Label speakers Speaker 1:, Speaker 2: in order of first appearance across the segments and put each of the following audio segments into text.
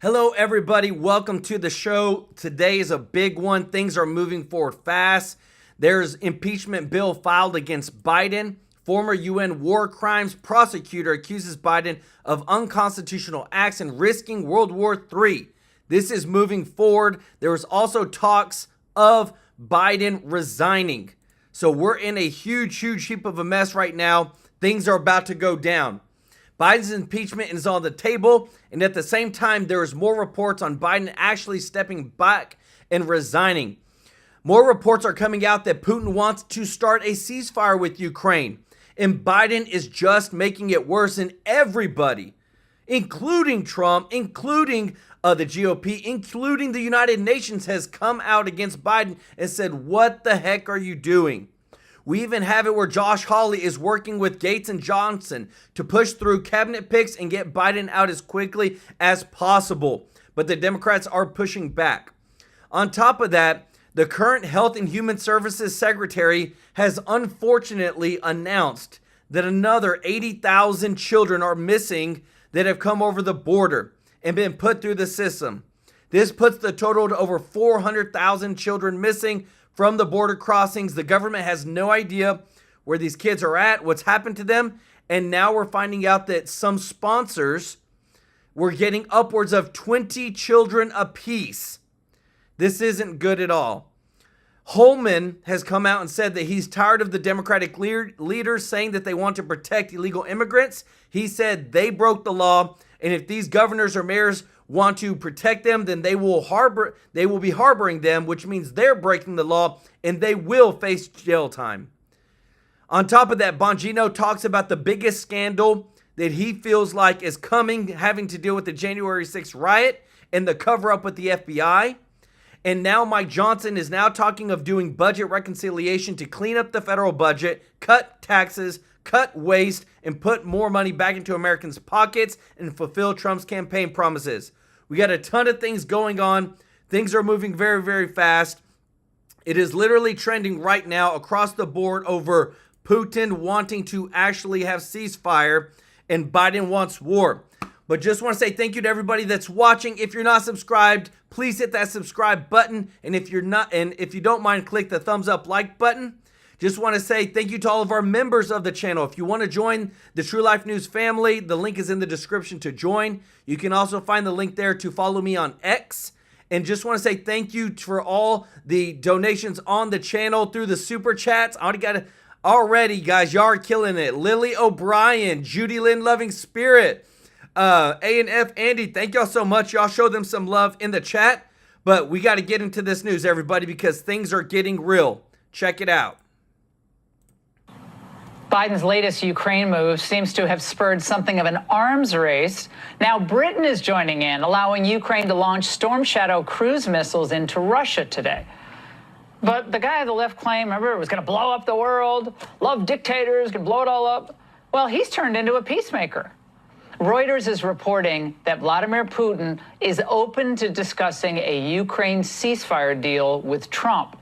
Speaker 1: Hello, everybody. Welcome to the show. Today is a big one. Things are moving forward fast. There's impeachment bill filed against Biden. Former UN war crimes prosecutor accuses Biden of unconstitutional acts and risking World War III. This is moving forward. There was also talks of Biden resigning. So we're in a huge heap of a mess right now. Things are about to go down. Biden's impeachment is on the table, and at the same time, there is more reports on Biden actually stepping back and resigning. More reports are coming out that Putin wants to start a ceasefire with Ukraine, and Biden is just making it worse, and everybody, including Trump, including the GOP, including the United Nations, has come out against Biden and said, what the heck are you doing? We even have it where Josh Hawley is working with Gaetz and Johnson to push through cabinet picks and get Biden out as quickly as possible. But the Democrats are pushing back. On top of that, the current Health and Human Services Secretary has unfortunately announced that another 80,000 children are missing that have come over the border and been put through the system. This puts the total to over 400,000 children missing from the border crossings. The government has no idea where these kids are at, what's happened to them. And now we're finding out that some sponsors were getting upwards of 20 children apiece. This isn't good at all. Holman has come out and said that he's tired of the Democratic leaders saying that they want to protect illegal immigrants. He said they broke the law, and if these governors or mayors want to protect them, then they will be harboring them, which means they're breaking the law and they will face jail time. On top of that, Bongino talks about the biggest scandal that he feels like is coming, having to deal with the January 6th riot and the cover-up with the FBI. And now Mike Johnson is now talking of doing budget reconciliation to clean up the federal budget, cut taxes, cut waste, and put more money back into Americans' pockets and fulfill Trump's campaign promises. We got a ton of things going on. Things are moving very fast. It is literally trending right now across the board over Putin wanting to actually have ceasefire and Biden wants war. But just want to say thank you to everybody that's watching. If you're not subscribed, please hit that subscribe button. And if you're not, and if you don't mind, click the thumbs up like button. Just want to say thank you to all of our members of the channel. If you want to join the TrueLife News family, the link is in the description to join. You can also find the link there to follow me on X. And just want to say thank you for all the donations on the channel through the super chats. Already, guys, y'all are killing it. Lily O'Brien, Judy Lynn Loving Spirit, A&F Andy, thank y'all so much. Y'all show them some love in the chat. But we got to get into this news, everybody, because things are getting real. Check it out.
Speaker 2: Biden's latest Ukraine move seems to have spurred something of an arms race. Now Britain is joining in, allowing Ukraine to launch Storm Shadow cruise missiles into Russia today. But the guy on the left claimed, remember, it was going to blow up the world, love dictators, going to blow it all up. Well, he's turned into a peacemaker. Reuters is reporting that Vladimir Putin is open to discussing a Ukraine ceasefire deal with Trump,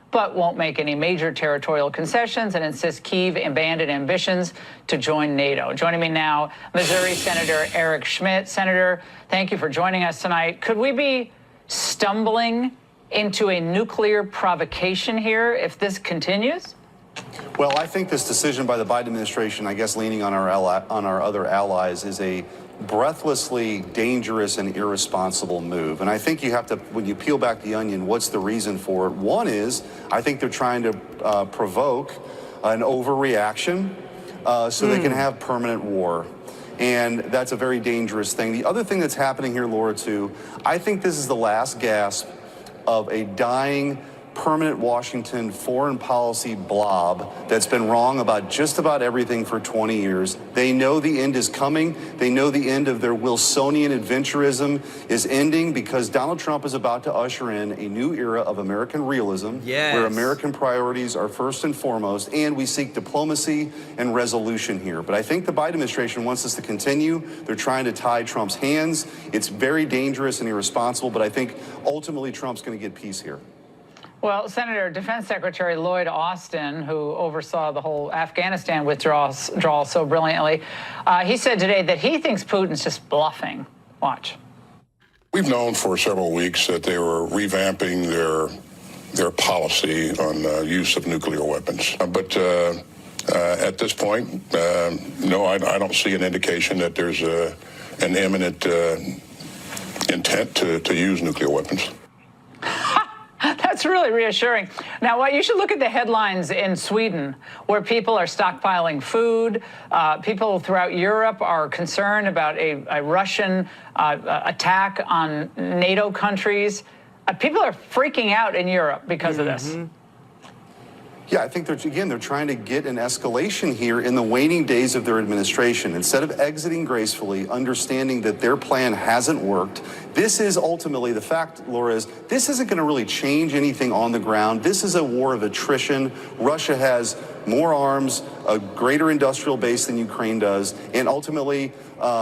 Speaker 2: but won't make any major territorial concessions and insists Kyiv abandon ambitions to join NATO. Joining me now, Missouri Senator Eric Schmidt. Senator, thank you for joining us tonight. Could we be stumbling into a nuclear provocation here if this continues?
Speaker 3: Well, I think this decision by the Biden administration, I guess leaning on our other allies, is a breathlessly dangerous and irresponsible move. And I think you have to, when you peel back the onion, what's the reason for it? One is, I think they're trying to provoke an overreaction so they can have permanent war. And that's a very dangerous thing. The other thing that's happening here, Laura, too, I think this is the last gasp of a dying permanent Washington foreign policy blob that's been wrong about just about everything for 20 years. They know the end is coming. They know the end of their Wilsonian adventurism is ending because Donald Trump is about to usher in a new era of American realism, where American priorities are first and foremost, and we seek diplomacy and resolution here. But I think the Biden administration wants this to continue. They're trying to tie Trump's hands. It's very dangerous and irresponsible, but I think ultimately Trump's going to get peace here.
Speaker 2: Well, Senator, Defense Secretary Lloyd Austin, who oversaw the whole Afghanistan withdrawal so brilliantly, he said today that he thinks Putin's just bluffing. Watch.
Speaker 4: We we've known for several weeks that they were revamping their policy on use of nuclear weapons. But at this point, no, I don't see an indication that there's an imminent intent to use nuclear weapons.
Speaker 2: That's really reassuring. Now, what you should look at the headlines in Sweden, where people are stockpiling food. People throughout Europe are concerned about a Russian attack on NATO countries. People are freaking out in Europe because of this.
Speaker 3: Yeah, I think they're trying to get an escalation here in the waning days of their administration. Instead of exiting gracefully, understanding that their plan hasn't worked, this is ultimately the fact, Laura, is this isn't going to really change anything on the ground. This is a war of attrition. Russia has more arms, a greater industrial base than Ukraine does, and ultimately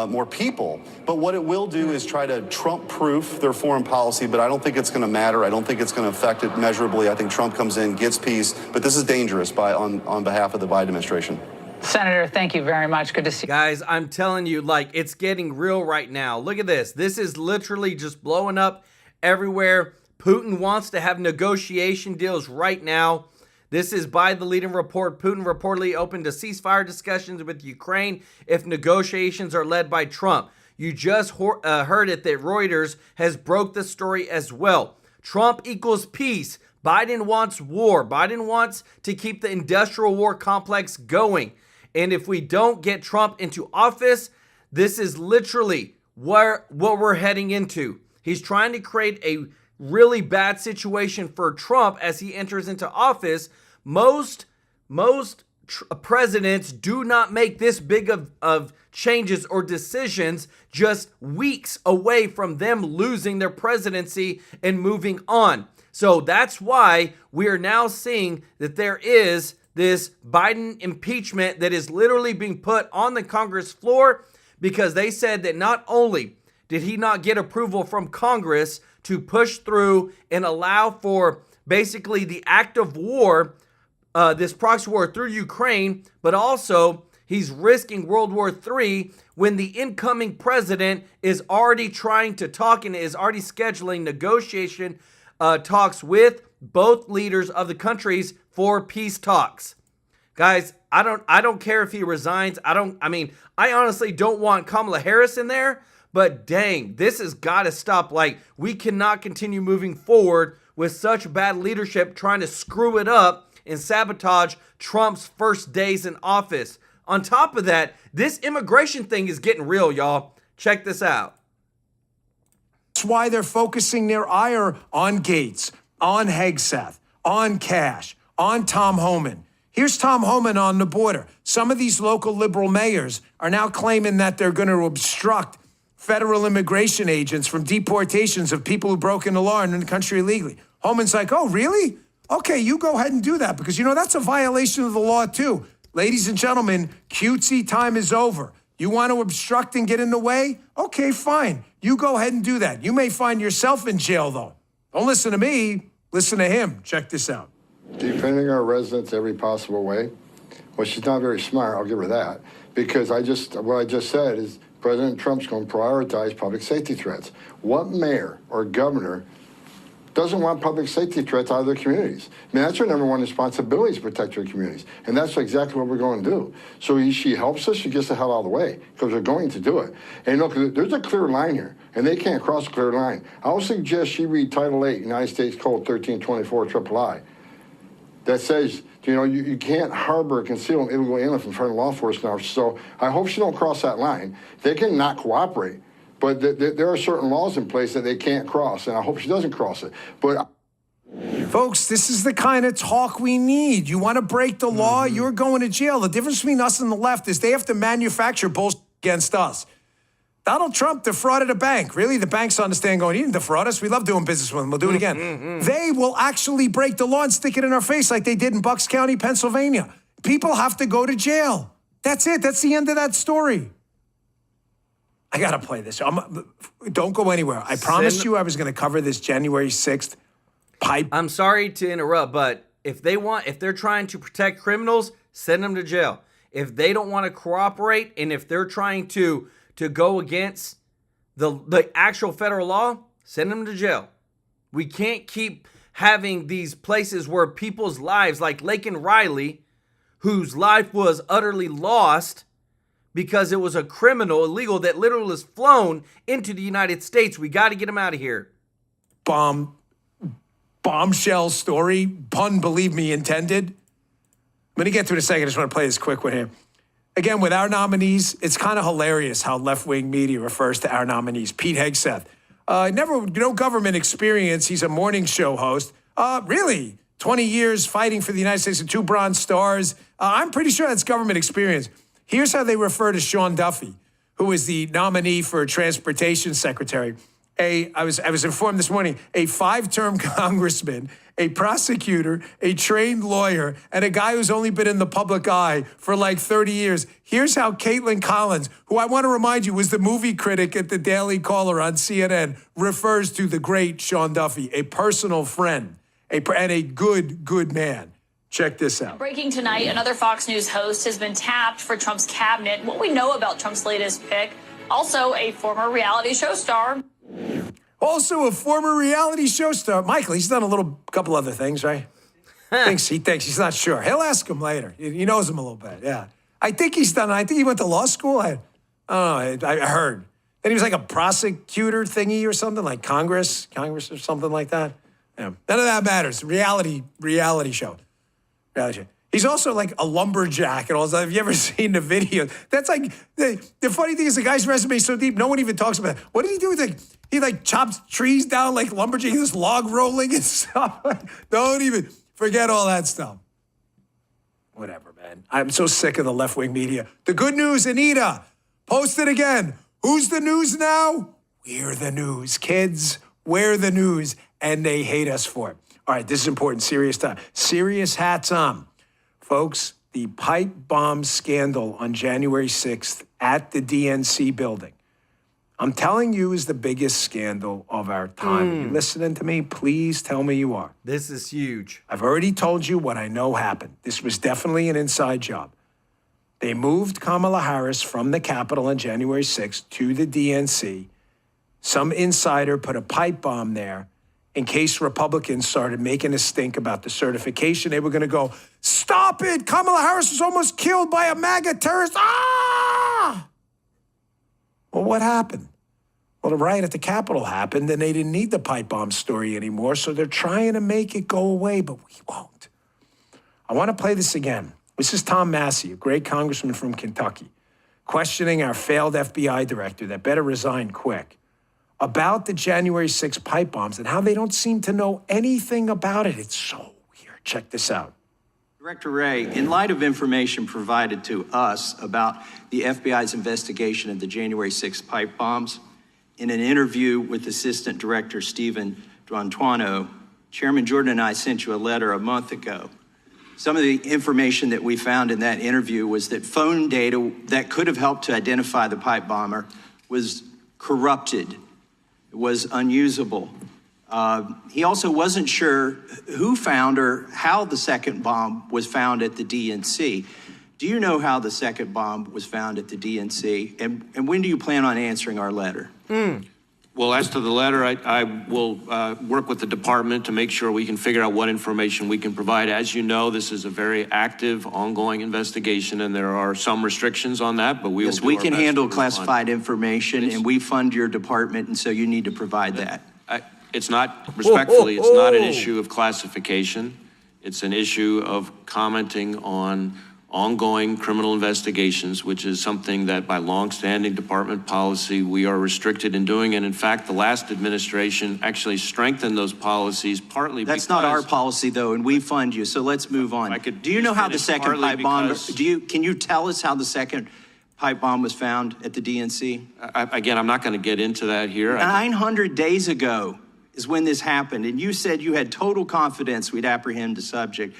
Speaker 3: more people. But what it will do is try to Trump-proof their foreign policy, but I don't think it's going to matter. I don't think it's going to affect it measurably. I think Trump comes in, gets peace, but this is dangerous on behalf of the Biden administration.
Speaker 2: Senator, thank you very much. Good to see you.
Speaker 1: Guys, I'm telling you, like, it's getting real right now. Look at this. This is literally just blowing up everywhere. Putin wants to have negotiation deals right now. This is by the leading report. Putin reportedly opened to ceasefire discussions with Ukraine if negotiations are led by Trump. You just heard it that Reuters has broke the story as well. Trump equals peace. Biden wants war. Biden wants to keep the industrial war complex going. And if we don't get Trump into office, this is literally what we're heading into. He's trying to create a really bad situation for Trump as he enters into office. Most presidents do not make this big of changes or decisions just weeks away from them losing their presidency and moving on. So that's why we are now seeing that there is this Biden impeachment that is literally being put on the Congress floor, because they said that not only did he not get approval from Congress to push through and allow for basically the act of war, this proxy war through Ukraine, but also he's risking World War III when the incoming president is already trying to talk and is already scheduling negotiation talks with both leaders of the countries for peace talks. Guys, I don't care if he resigns. I honestly don't want Kamala Harris in there, but dang, this has got to stop. Like, we cannot continue moving forward with such bad leadership trying to screw it up and sabotage Trump's first days in office. On top of that, this immigration thing is getting real, y'all. Check this out.
Speaker 5: That's why they're focusing their ire on Gaetz, on Hegseth, on Cash, on Tom Homan. Here's Tom Homan on the border. Some of these local liberal mayors are now claiming that they're going to obstruct federal immigration agents from deportations of people who broke into law and in the country illegally. Homan's like, oh, really? Okay, you go ahead and do that, because, that's a violation of the law, too. Ladies and gentlemen, cutesy time is over. You want to obstruct and get in the way? Okay, fine. You go ahead and do that. You may find yourself in jail, though. Don't listen to me. Listen to him. Check this out.
Speaker 6: Defending our residents every possible way. Well, she's not very smart, I'll give her that. Because what I just said is President Trump's going to prioritize public safety threats. What mayor or governor doesn't want public safety threats out of their communities? I mean, that's her number one responsibility, to protect her communities. And that's exactly what we're going to do. So she helps us, she gets the hell out of the way, because we're going to do it. And look, there's a clear line here, and they can't cross a clear line. I'll suggest she read Title 8, United States Code 1324 III, that says, you can't harbor or conceal an illegal alien from front of law enforcement officers. So I hope she don't cross that line. They can not cooperate, but there are certain laws in place that they can't cross, and I hope she doesn't cross it. But
Speaker 5: folks, this is the kind of talk we need. You want to break the law, you're going to jail. The difference between us and the left is they have to manufacture bullshit against us. Donald Trump defrauded a bank. Really? The banks understand going, he didn't defraud us. We love doing business with him. We'll do it again. They will actually break the law and stick it in our face like they did in Bucks County, Pennsylvania. People have to go to jail. That's it. That's the end of that story. I got to play this. Don't go anywhere. I promised you I was going to cover this January 6th pipe.
Speaker 1: I'm sorry to interrupt, but if they're trying to protect criminals, send them to jail. If they don't want to cooperate, and if they're trying to go against the actual federal law, Send them to jail. We can't keep having these places where people's lives, like Laken Riley, whose life was utterly lost because it was a criminal, illegal, that literally was flown into the United States. We got to get him out of here.
Speaker 5: Bombshell story, pun, believe me, intended. I'm going to get to it in a second. I just want to play this quick one here. Again, with our nominees, it's kind of hilarious how left-wing media refers to our nominees. Pete Hegseth, no government experience. He's a morning show host. Really? 20 years fighting for the United States and 2 Bronze Stars. I'm pretty sure that's government experience. Here's how they refer to Sean Duffy, who is the nominee for Transportation Secretary. I was informed this morning, a 5-term congressman, a prosecutor, a trained lawyer, and a guy who's only been in the public eye for like 30 years. Here's how Caitlin Collins, who I want to remind you was the movie critic at the Daily Caller on CNN, refers to the great Sean Duffy, a personal friend, and a good man. Check this out.
Speaker 7: Breaking tonight, another Fox News host has been tapped for Trump's cabinet. What we know about Trump's latest pick, also a former reality show star.
Speaker 5: Also a former reality show star. Michael, he's done couple other things, right? He thinks he's not sure. He'll ask him later. He knows him a little bit, yeah. I think he went to law school. I don't know, I heard. Then he was like a prosecutor thingy or something, like Congress or something like that. Yeah. None of that matters. Reality show. He's also like a lumberjack and all that. Have you ever seen the video? That's like, the funny thing is the guy's resume is so deep, no one even talks about it. What did he do? He chops trees down like lumberjack, this log rolling and stuff. Don't even forget all that stuff. Whatever, man. I'm so sick of the left-wing media. The good news, Anita, post it again. Who's the news now? We're the news, kids. We're the news, and they hate us for it. All right, this is important. Serious time. Serious hats on. Folks, the pipe bomb scandal on January 6th at the DNC building, I'm telling you, is the biggest scandal of our time. Are you listening to me? Please tell me you are.
Speaker 1: This is huge.
Speaker 5: I've already told you what I know happened. This was definitely an inside job. They moved Kamala Harris from the Capitol on January 6th to the DNC. Some insider put a pipe bomb there in case Republicans started making a stink about the certification. They were going to go, stop it! Kamala Harris was almost killed by a MAGA terrorist. Ah! Well, what happened? Well, the riot at the Capitol happened, and they didn't need the pipe bomb story anymore, so they're trying to make it go away, but we won't. I want to play this again. This is Tom Massey, a great congressman from Kentucky, questioning our failed FBI director that better resign quick about the January 6th pipe bombs and how they don't seem to know anything about it. It's so weird. Check this out.
Speaker 8: Director Wray, in light of information provided to us about the FBI's investigation of the January 6th pipe bombs, in an interview with Assistant Director Stephen D'Antuono, Chairman Jordan and I sent you a letter a month ago. Some of the information that we found in that interview was that phone data that could have helped to identify the pipe bomber was corrupted. It was unusable. He also wasn't sure who found or how the second bomb was found at the DNC. Do you know how the second bomb was found at the DNC? And when do you plan on answering our letter?
Speaker 9: Well, as to the letter, I will work with the department to make sure we can figure out what information we can provide. As you know, this is a very active, ongoing investigation, and there are some restrictions on that, but
Speaker 8: yes, we can handle classified information, and we fund your department, and so you need to provide that.
Speaker 9: It's not, respectfully, it's not an issue of classification. It's an issue of commenting on ongoing criminal investigations, which is something that by longstanding department policy, we are restricted in doing. And in fact, the last administration actually strengthened those policies partly because—
Speaker 8: That's not our policy though, and we fund you, so let's move on. Do you know how the second pipe bomb, can you tell us how the second pipe bomb was found at the DNC?
Speaker 9: Again, I'm not going to get into that here.
Speaker 8: 900 days ago is when this happened, and you said you had total confidence we'd apprehend the subject.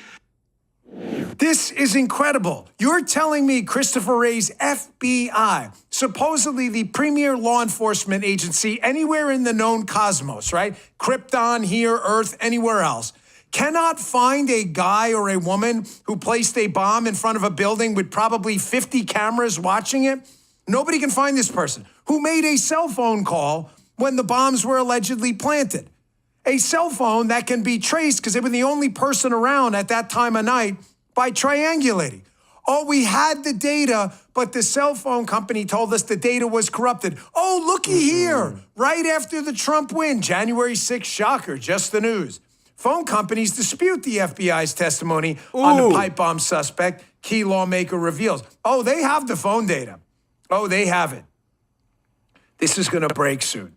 Speaker 5: This is incredible. You're telling me Christopher Wray's FBI, supposedly the premier law enforcement agency anywhere in the known cosmos, right? Krypton, here, Earth, anywhere else, cannot find a guy or a woman who placed a bomb in front of a building with probably 50 cameras watching it? Nobody can find this person who made a cell phone call when the bombs were allegedly planted. A cell phone that can be traced because they were the only person around at that time of night by triangulating. Oh, we had the data, but the cell phone company told us the data was corrupted. Oh, looky here, right after the Trump win, January 6th, shocker, just the news. Phone companies dispute the FBI's testimony on the pipe bomb suspect, key lawmaker reveals. Oh, they have the phone data. Oh, they have it. This is going to break soon.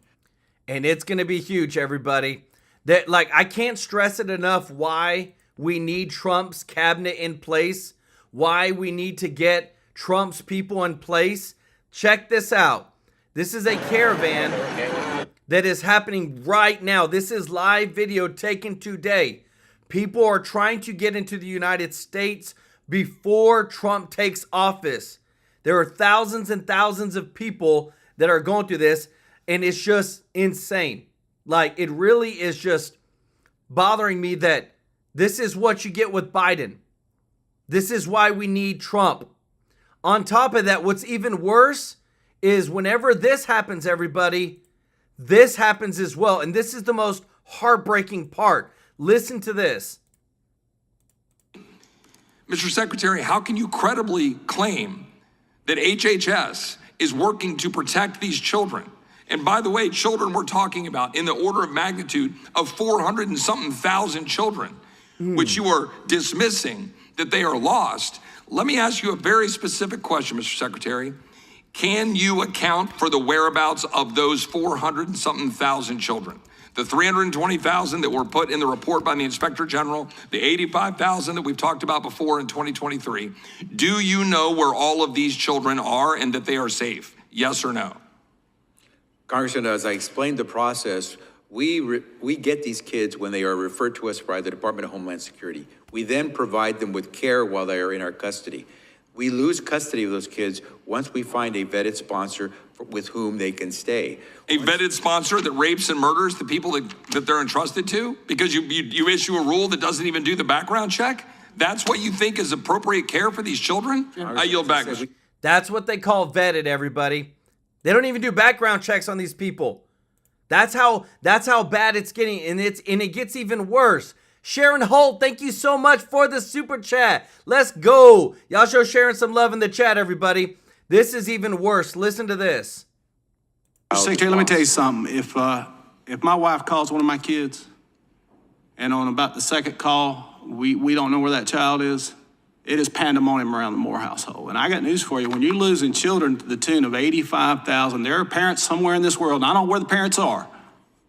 Speaker 1: And it's going to be huge, everybody. That, like, I can't stress it enough why we need Trump's cabinet in place, why we need to get Trump's people in place. Check this out. This is a caravan that is happening right now. This is live video taken today. People are trying to get into the United States before Trump takes office. There are thousands and thousands of people that are going through this, and it's just insane. Like, it really is just bothering me that this is what you get with Biden. This is why we need Trump. On top of that, what's even worse is whenever this happens, everybody, this happens as well. And this is the most heartbreaking part. Listen to this.
Speaker 10: Mr. Secretary, how can you credibly claim that HHS is working to protect these children? And by the way, children we're talking about in the order of magnitude of 400 and something thousand children, which you are dismissing that they are lost. Let me ask you a very specific question, Mr. Secretary. Can you account for the whereabouts of those 400 and something thousand children? The 320,000 that were put in the report by the Inspector General, the 85,000 that we've talked about before in 2023. Do you know where all of these children are and that they are safe? Yes or no?
Speaker 11: Congressman, as I explained the process, we get these kids when they are referred to us by the Department of Homeland Security. We then provide them with care while they are in our custody. We lose custody of those kids once we find a vetted sponsor with whom they can stay.
Speaker 10: A vetted sponsor that rapes and murders the people that they're entrusted to? Because you issue a rule that doesn't even do the background check? That's what you think is appropriate care for these children? I yield back.
Speaker 1: That's what they call vetted, everybody. They don't even do background checks on these people. That's how bad it's getting, and it gets even worse. Sharon Holt, thank you so much for the super chat. Let's go. Y'all show Sharon some love in the chat, everybody. This is even worse. Listen to this.
Speaker 12: Secretary, let me tell you something. If my wife calls one of my kids, and on about the second call, we don't know where that child is, it is pandemonium around the Moore household. And I got news for you. When you're losing children to the tune of 85,000, there are parents somewhere in this world, and I don't know where the parents are,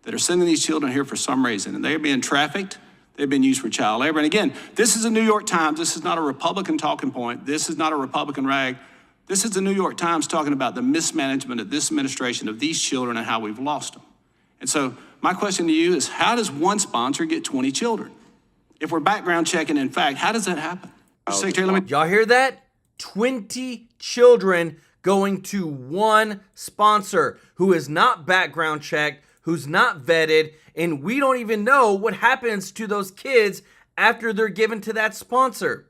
Speaker 12: that are sending these children here for some reason, and they're being trafficked. They've been used for child labor. And again, this is a New York Times. This is not a Republican talking point. This is not a Republican rag. This is the New York Times talking about the mismanagement of this administration of these children and how we've lost them. And so my question to you is, how does one sponsor get 20 children? If we're background checking, in fact, how does that happen? Secretary, let me...
Speaker 1: Y'all hear that? 20 children going to one sponsor who is not background checked, who's not vetted, and we don't even know what happens to those kids after they're given to that sponsor.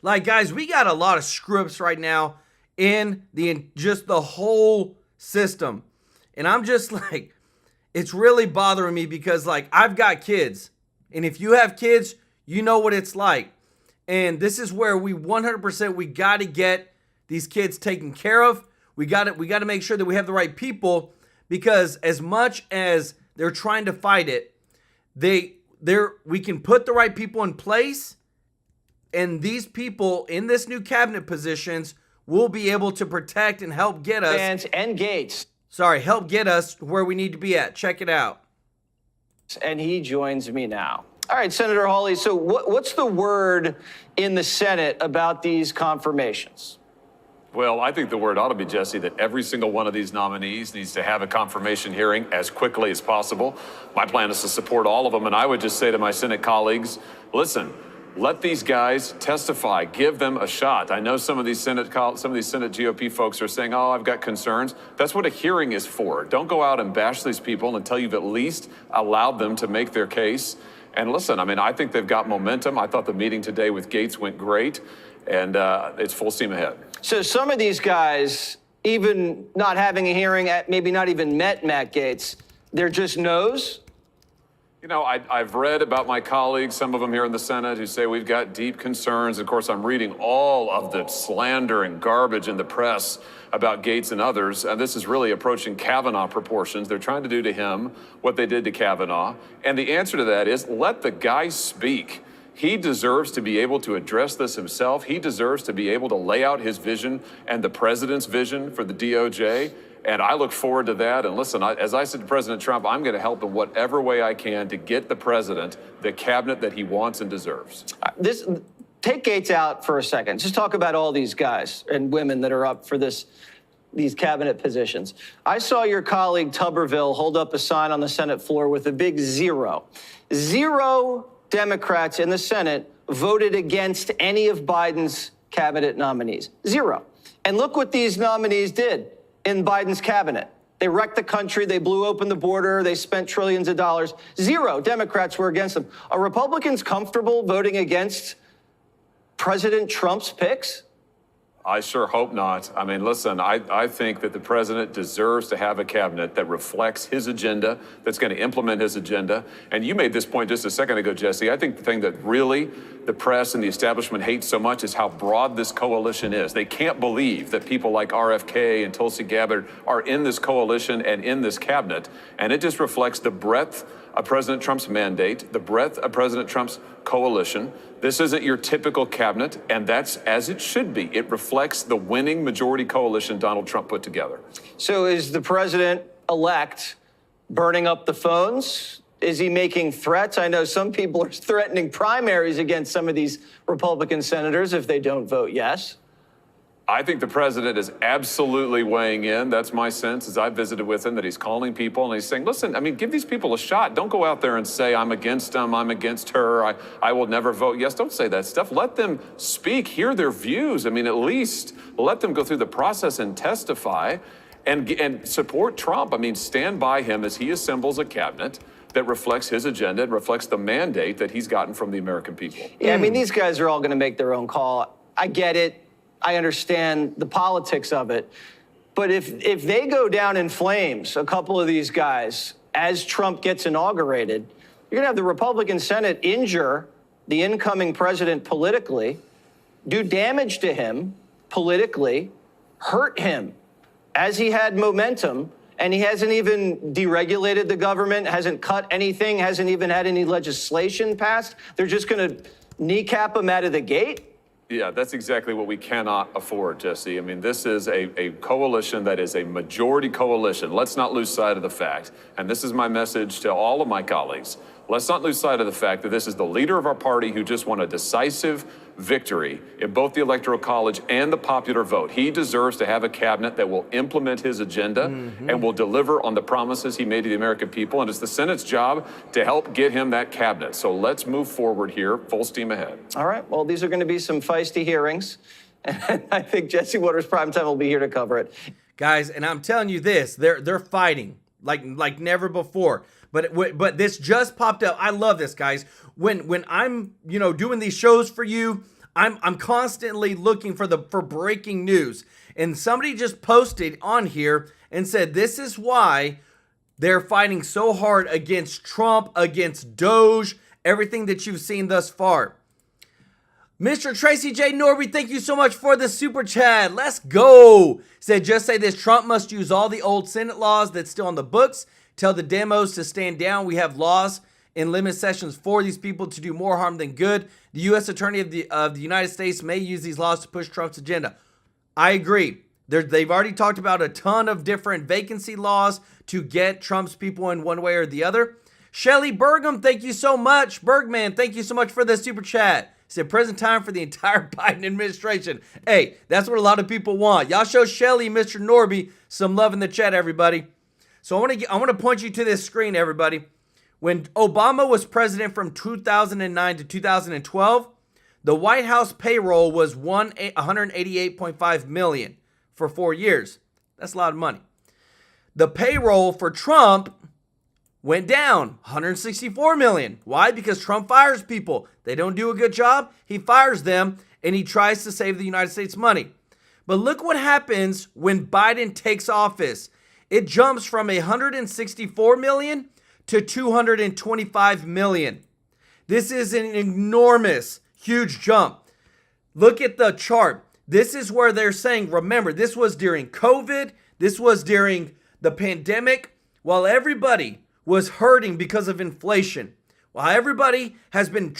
Speaker 1: Like, guys, we got a lot of screw-ups right now in just the whole system. And I'm just like, it's really bothering me because, like, I've got kids. And if you have kids, you know what it's like. And this is where we 100%, we got to get these kids taken care of. We got to make sure that we have the right people, because as much as they're trying to fight it, we can put the right people in place, and these people in this new cabinet positions will be able to protect and help get us.
Speaker 13: Pence and Gaetz.
Speaker 1: Help get us where we need to be at. Check it out.
Speaker 13: And he joins me now. All right, Senator Hawley, so what's the word in the Senate about these confirmations?
Speaker 14: Well, I think the word ought to be, Jesse, that every single one of these nominees needs to have a confirmation hearing as quickly as possible. My plan is to support all of them, and I would just say to my Senate colleagues, listen, let these guys testify. Give them a shot. I know some of these Senate GOP folks are saying, oh, I've got concerns. That's what a hearing is for. Don't go out and bash these people until you've at least allowed them to make their case. And listen, I mean, I think they've got momentum. I thought the meeting today with Gaetz went great, and it's full steam ahead.
Speaker 13: So some of these guys, even not having a hearing, maybe not even met Matt Gaetz, They're just no's?
Speaker 14: You know, I've read about my colleagues, some of them here in the Senate, who say we've got deep concerns. Of course, I'm reading all of the slander and garbage in the press about Gaetz and others. And this is really approaching Kavanaugh proportions. They're trying to do to him what they did to Kavanaugh. And the answer to that is let the guy speak. He deserves to be able to address this himself. He deserves to be able to lay out his vision and the president's vision for the DOJ. And I look forward to that. And listen, as I said to President Trump, I'm going to help in whatever way I can to get the president the cabinet that he wants and deserves.
Speaker 13: Take Gaetz out for a second. Just talk about all these guys and women that are up for these cabinet positions. I saw your colleague Tuberville hold up a sign on the Senate floor with a big 0. 0 Democrats in the Senate voted against any of Biden's cabinet nominees. 0. And look what these nominees did in Biden's cabinet. They wrecked the country. They blew open the border. They spent trillions of dollars. 0 Democrats were against them. Are Republicans comfortable voting against President Trump's picks?
Speaker 14: I sure hope not. I mean, listen, I think that the president deserves to have a cabinet that reflects his agenda, that's going to implement his agenda. And you made this point just a second ago, Jesse. I think the thing that really the press and the establishment hate so much is how broad this coalition is. They can't believe that people like RFK and Tulsi Gabbard are in this coalition and in this cabinet. And it just reflects the breadth of President Trump's mandate, the breadth of President Trump's coalition. This isn't your typical cabinet, and that's as it should be. It reflects the winning majority coalition Donald Trump put together.
Speaker 13: So is the president-elect burning up the phones? Is he making threats? I know some people are threatening primaries against some of these Republican senators if they don't vote yes.
Speaker 14: I think the president is absolutely weighing in. That's my sense as I've visited with him, that he's calling people and he's saying, listen, I mean, give these people a shot. Don't go out there and say, I'm against them, I'm against her, I will never vote yes. Don't say that stuff. Let them speak, hear their views. I mean, at least let them go through the process and testify and support Trump. I mean, stand by him as he assembles a cabinet that reflects his agenda and reflects the mandate that he's gotten from the American people.
Speaker 13: Yeah, I mean, these guys are all going to make their own call. I get it. I understand the politics of it. But if they go down in flames, a couple of these guys, as Trump gets inaugurated, you're going to have the Republican Senate injure the incoming president politically, do damage to him politically, hurt him as he had momentum, and he hasn't even deregulated the government, hasn't cut anything, hasn't even had any legislation passed. They're just going to kneecap him out of the gate?
Speaker 14: Yeah, that's exactly what we cannot afford, Jesse. I mean, this is a coalition that is a majority coalition. Let's not lose sight of the fact, and this is my message to all of my colleagues, let's not lose sight of the fact that this is the leader of our party who just won a decisive victory in both the Electoral College and the popular vote. He deserves to have a cabinet that will implement his agenda and will deliver on the promises he made to the American people. And it's the Senate's job to help get him that cabinet. So let's move forward here, full steam ahead.
Speaker 13: All right. Well, these are going to be some feisty hearings. And I think Jesse Waters Primetime will be here to cover it.
Speaker 1: Guys, and I'm telling you this, they're fighting like never before. But this just popped up. I love this, guys. When I'm doing these shows for you, I'm constantly looking for breaking news. And somebody just posted on here and said this is why they're fighting so hard against Trump, against DOGE, everything that you've seen thus far. Mr. Tracy J. Norby, thank you so much for the super chat. Let's go. Said, just say this, Trump must use all the old Senate laws that's still on the books. Tell the demos to stand down. We have laws in limit sessions for these people to do more harm than good. The U.S. Attorney of the United States may use these laws to push Trump's agenda. I agree. They've already talked about a ton of different vacancy laws to get Trump's people in one way or the other. Shelly Burgum, thank you so much. Bergman, thank you so much for the super chat. Said present time for the entire Biden administration. Hey, that's what a lot of people want. Y'all show Shelly, Mr. Norby, some love in the chat, everybody. So I want to point you to this screen, everybody. When Obama was president from 2009 to 2012, the White House payroll was $188.5 million for 4 years. That's a lot of money. The payroll for Trump went down $164 million. Why? Because Trump fires people. They don't do a good job. He fires them, and he tries to save the United States money. But look what happens when Biden takes office. It jumps from 164 million to 225 million. This is an enormous, huge jump. Look at the chart. This is where they're saying, remember, this was during COVID. This was during the pandemic, while everybody was hurting because of inflation. While everybody has been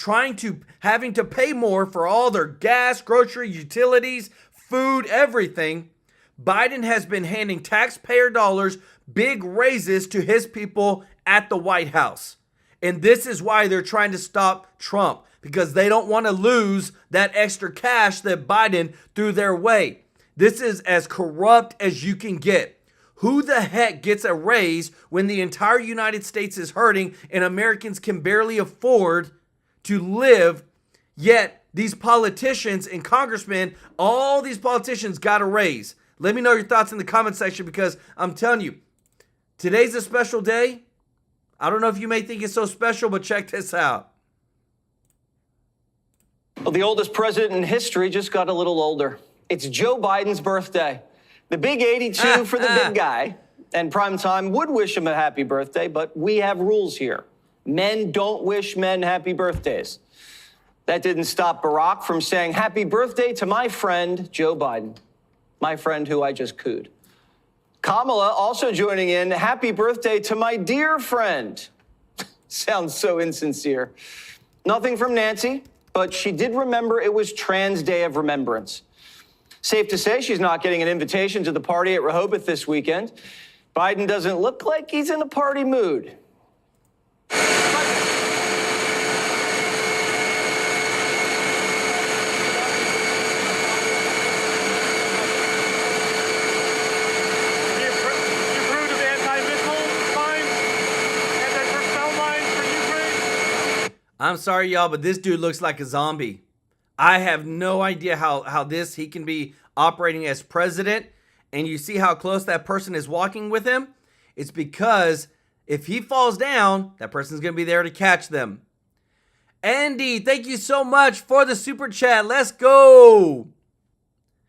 Speaker 1: having to pay more for all their gas, grocery, utilities, food, everything, Biden has been handing taxpayer dollars, big raises to his people at the White House. And this is why they're trying to stop Trump, because they don't want to lose that extra cash that Biden threw their way. This is as corrupt as you can get. Who the heck gets a raise when the entire United States is hurting and Americans can barely afford to live, yet these politicians and congressmen, all these politicians got a raise? Let me know your thoughts in the comment section, because I'm telling you, today's a special day. I don't know if you may think it's so special, but check this out.
Speaker 13: Well, the oldest president in history just got a little older. It's Joe Biden's birthday. The big 82 for the big guy. And Primetime would wish him a happy birthday, but we have rules here. Men don't wish men happy birthdays. That didn't stop Barack from saying happy birthday to my friend, Joe Biden. My friend who I just cooed. Kamala also joining in, happy birthday to my dear friend. Sounds so insincere. Nothing from Nancy, but she did remember it was Trans Day of Remembrance. Safe to say she's not getting an invitation to the party at Rehoboth this weekend. Biden doesn't look like he's in a party mood.
Speaker 1: I'm sorry, y'all, but this dude looks like a zombie. I have no idea how he can be operating as president. And you see how close that person is walking with him? It's because if he falls down, that person's going to be there to catch them. Andy, thank you so much for the super chat. Let's go.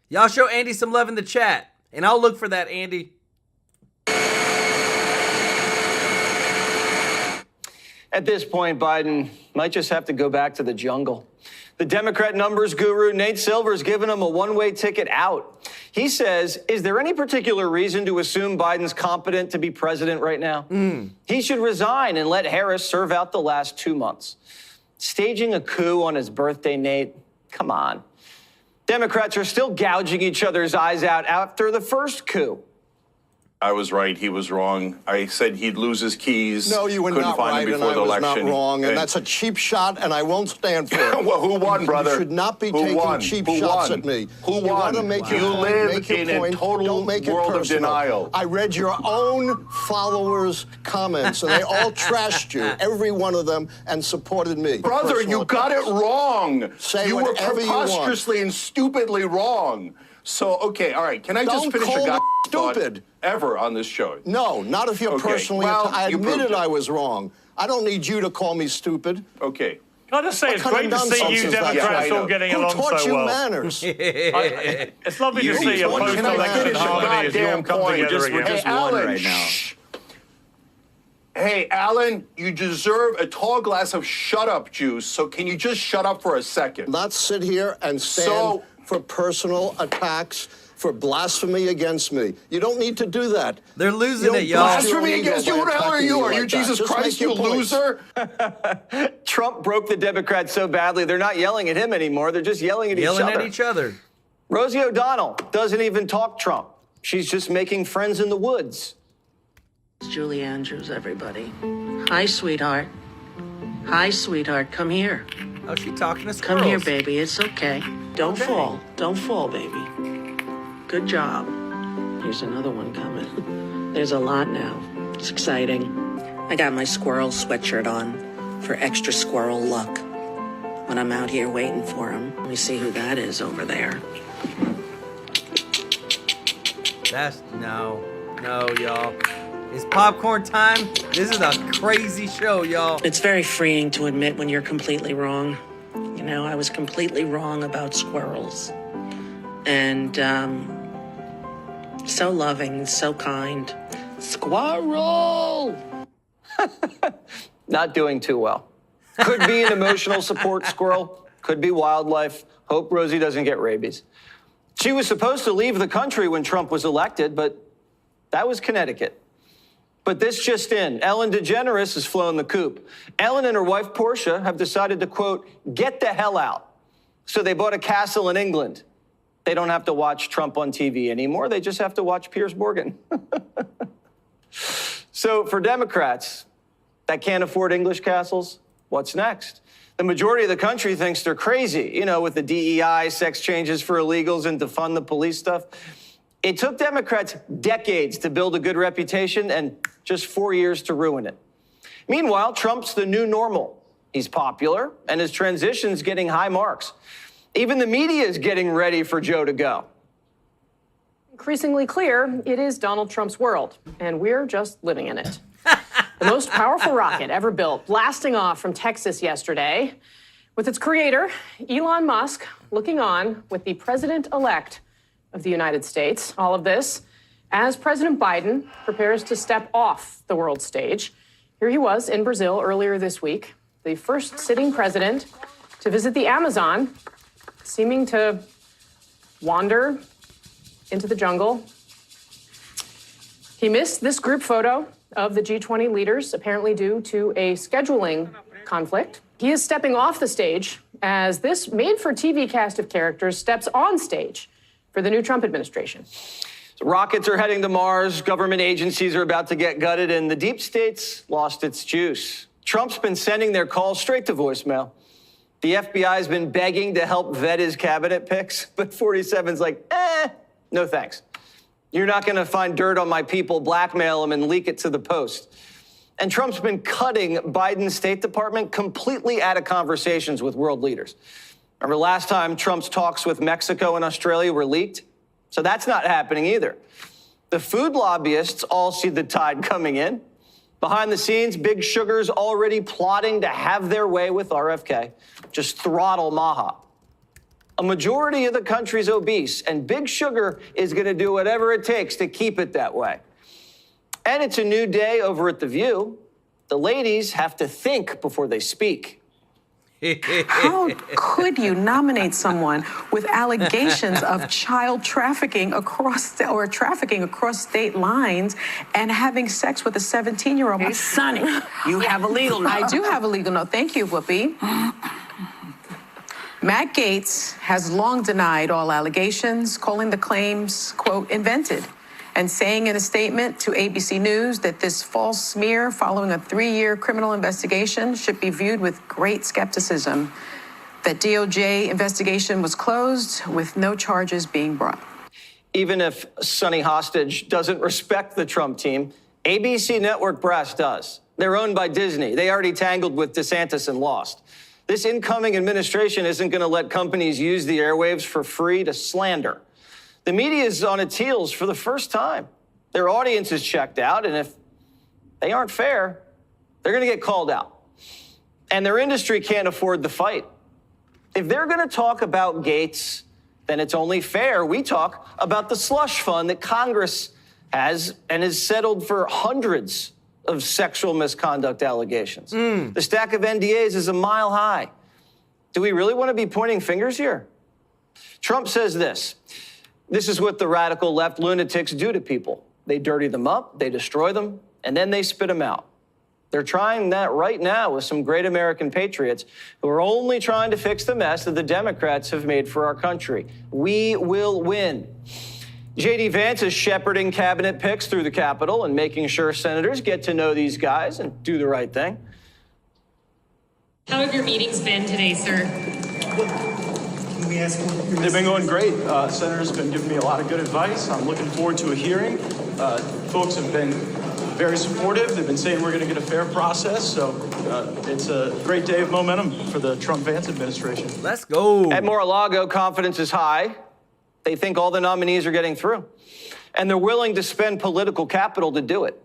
Speaker 1: Y'all show Andy some love in the chat, and I'll look for that, Andy.
Speaker 13: At this point, Biden might just have to go back to the jungle. The Democrat numbers guru Nate Silver's given him a one-way ticket out. He says, is there any particular reason to assume Biden's competent to be president right now? He should resign and let Harris serve out the last 2 months. Staging a coup on his birthday, Nate? Come on. Democrats are still gouging each other's eyes out after the first coup.
Speaker 15: I was right. He was wrong. I said he'd lose his keys.
Speaker 16: No, you were
Speaker 15: Couldn't
Speaker 16: not
Speaker 15: find
Speaker 16: right,
Speaker 15: him
Speaker 16: and
Speaker 15: before
Speaker 16: I
Speaker 15: the
Speaker 16: was
Speaker 15: election.
Speaker 16: not wrong, and that's a cheap shot, and I won't stand for it.
Speaker 15: Well, who won, brother?
Speaker 16: You should not be
Speaker 15: Who
Speaker 16: taking
Speaker 15: won?
Speaker 16: cheap
Speaker 15: Who
Speaker 16: shots
Speaker 15: won?
Speaker 16: at me.
Speaker 15: Who
Speaker 16: You
Speaker 15: won?
Speaker 16: want to make your
Speaker 15: You
Speaker 16: point,
Speaker 15: live
Speaker 16: make your
Speaker 15: in a
Speaker 16: point.
Speaker 15: total
Speaker 16: Don't make it
Speaker 15: world of
Speaker 16: personal.
Speaker 15: denial.
Speaker 16: I read your own followers' comments, and they all trashed you, every one of them, and supported me.
Speaker 15: Brother,
Speaker 16: Personal
Speaker 15: you got it
Speaker 16: attacks.
Speaker 15: wrong.
Speaker 16: Say
Speaker 15: you were
Speaker 16: whatever you want.
Speaker 15: preposterously and stupidly wrong. So, okay, all right. Can I just
Speaker 16: Don't
Speaker 15: finish
Speaker 16: call
Speaker 15: a guy
Speaker 16: me stupid.
Speaker 15: ever on this show?
Speaker 16: No, not if you're
Speaker 15: Okay,
Speaker 16: personally.
Speaker 15: well,
Speaker 16: I
Speaker 15: you
Speaker 16: admitted
Speaker 15: proved it.
Speaker 16: I was wrong. I don't need you to call me stupid.
Speaker 15: Okay.
Speaker 17: Can I just say, it's
Speaker 16: What
Speaker 17: great
Speaker 16: kind
Speaker 17: to
Speaker 16: of
Speaker 17: see you
Speaker 16: nonsense is that?
Speaker 17: Democrats
Speaker 15: Yeah, I
Speaker 17: all
Speaker 15: know.
Speaker 17: getting
Speaker 16: Who
Speaker 17: along
Speaker 16: taught
Speaker 17: so
Speaker 16: you
Speaker 17: well.
Speaker 16: manners?
Speaker 17: It's lovely to
Speaker 15: You
Speaker 17: see a
Speaker 15: taught me. Can I
Speaker 17: post-election
Speaker 15: finish a
Speaker 17: harmony as you all
Speaker 15: goddamn
Speaker 17: come
Speaker 15: point?
Speaker 17: together
Speaker 15: We're
Speaker 17: again.
Speaker 15: just one right now. Hey, Alan, you deserve a tall glass of shut-up juice, so can you just shut up for a second?
Speaker 16: Not sit here and stand for personal attacks, for blasphemy against me. You don't need to do that.
Speaker 1: They're losing it, y'all.
Speaker 15: Blasphemy against you? Who the hell are you? Are you Jesus Christ, you loser?
Speaker 13: Trump broke the Democrats so badly, they're not yelling at him anymore. They're just yelling at each other. Rosie O'Donnell doesn't even talk Trump. She's just making friends in the woods.
Speaker 18: It's Julie Andrews, everybody. Hi, sweetheart. Hi, sweetheart. Come here.
Speaker 1: Oh, she talking to
Speaker 18: Come here,
Speaker 1: squirrels.
Speaker 18: baby. It's okay. Don't fall. Don't fall, baby. Good job. Here's another one coming. There's a lot now. It's exciting. I got my squirrel sweatshirt on for extra squirrel luck when I'm out here waiting for him. Let me see who that is over there.
Speaker 1: That's no, y'all. It's popcorn time. This is a crazy show, y'all.
Speaker 18: It's very freeing to admit when you're completely wrong. You know, I was completely wrong about squirrels. And so loving, so kind.
Speaker 13: Squirrel! Not doing too well. Could be an emotional support squirrel, could be wildlife. Hope Rosie doesn't get rabies. She was supposed to leave the country when Trump was elected, but that was Connecticut. But this just in, Ellen DeGeneres has flown the coop. Ellen and her wife, Portia, have decided to, quote, get the hell out. So they bought a castle in England. They don't have to watch Trump on TV anymore. They just have to watch Piers Morgan. So for Democrats that can't afford English castles, what's next? The majority of the country thinks they're crazy, you know, with the DEI, sex changes for illegals, and defund the police stuff. It took Democrats decades to build a good reputation and just 4 years to ruin it. Meanwhile, Trump's the new normal. He's popular, and his transition's getting high marks. Even the media is getting ready for Joe to go.
Speaker 19: Increasingly clear, it is Donald Trump's world, and we're just living in it. The most powerful rocket ever built, blasting off from Texas yesterday, with its creator, Elon Musk, looking on with the president-elect of the United States. All of this as President Biden prepares to step off the world stage. Here he was in Brazil earlier this week, the first sitting president to visit the Amazon, seeming to wander into the jungle. He missed this group photo of the G20 leaders, apparently due to a scheduling conflict. He is stepping off the stage as this made-for-TV cast of characters steps on stage for the new Trump administration.
Speaker 13: So rockets are heading to Mars, government agencies are about to get gutted, and the deep state's lost its juice. Trump's been sending their calls straight to voicemail. The FBI's been begging to help vet his cabinet picks, but 47's like, no thanks. You're not going to find dirt on my people, blackmail them, and leak it to the Post. And Trump's been cutting Biden's State Department completely out of conversations with world leaders. Remember last time Trump's talks with Mexico and Australia were leaked? So that's not happening either. The food lobbyists all see the tide coming in. Behind the scenes, Big Sugar's already plotting to have their way with RFK, just throttle Maha. A majority of the country's obese, and Big Sugar is going to do whatever it takes to keep it that way. And it's a new day over at The View. The ladies have to think before they speak.
Speaker 20: How could you nominate someone with allegations of child trafficking trafficking across state lines and having sex with a 17-year-old?
Speaker 18: Hey, Sonny, you have a legal note.
Speaker 20: I do have a legal note. Thank you, Whoopi. Matt Gaetz has long denied all allegations, calling the claims, quote, invented, and saying in a statement to ABC News that this false smear following a 3-year criminal investigation should be viewed with great skepticism, that DOJ investigation was closed with no charges being brought.
Speaker 13: Even if Sonny Hostage doesn't respect the Trump team, ABC Network brass does. They're owned by Disney. They already tangled with DeSantis and lost. This incoming administration isn't going to let companies use the airwaves for free to slander. The media is on its heels for the first time. Their audience is checked out, and if they aren't fair, they're going to get called out. And their industry can't afford the fight. If they're going to talk about Gaetz, then it's only fair we talk about the slush fund that Congress has and has settled for hundreds of sexual misconduct allegations. The stack of NDAs is a mile high. Do we really want to be pointing fingers here? Trump says this. This is what the radical left lunatics do to people. They dirty them up, they destroy them, and then they spit them out. They're trying that right now with some great American patriots who are only trying to fix the mess that the Democrats have made for our country. We will win. J.D. Vance is shepherding cabinet picks through the Capitol and making sure senators get to know these guys and do the right thing.
Speaker 21: How have your meetings been today, sir?
Speaker 12: They've been going great. Senators have been giving me a lot of good advice. I'm looking forward to a hearing. Folks have been very supportive. They've been saying we're going to get a fair process. So it's a great day of momentum for the Trump-Vance administration.
Speaker 1: Let's go.
Speaker 13: At Mar-a-Lago, confidence is high. They think all the nominees are getting through. And they're willing to spend political capital to do it.